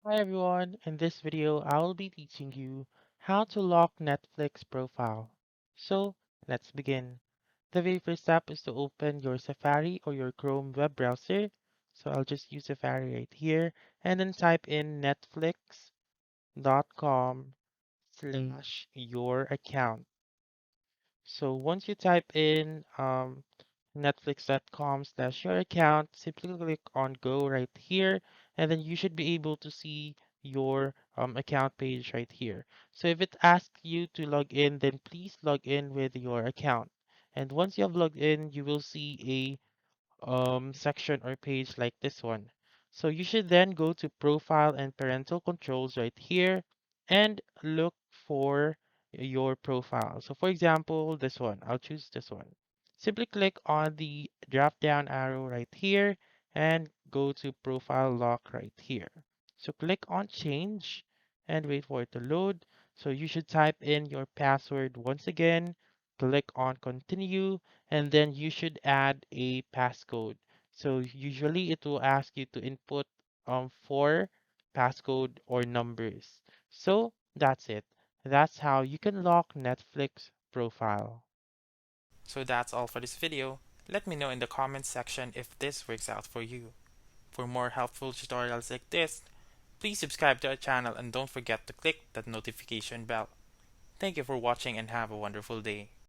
Hi everyone, in this video I will be teaching you how to lock Netflix profile. So let's begin. The very first step is to open your Safari or your Chrome web browser. So I'll just use Safari right here and then type in netflix.com/your account. So once you type in netflix.com/your account, simply click on go right here, and then you should be able to see your account page right here. So if it asks you to log in, then please log in with your account. And once you have logged in, you will see section or page like this one. So you should then go to profile and parental controls right here and look for your profile. So for example, this one, I'll choose this one. Simply click on the drop down arrow right here and go to profile lock right here. So click on change and wait for it to load. So you should type in your password once again, click on continue, and then you should add a passcode. So usually it will ask you to input four passcode or numbers. So that's it. That's how you can lock Netflix profile. So that's all for this video. Let me know in the comments section if this works out for you. For more helpful tutorials like this, please subscribe to our channel and don't forget to click that notification bell. Thank you for watching and have a wonderful day.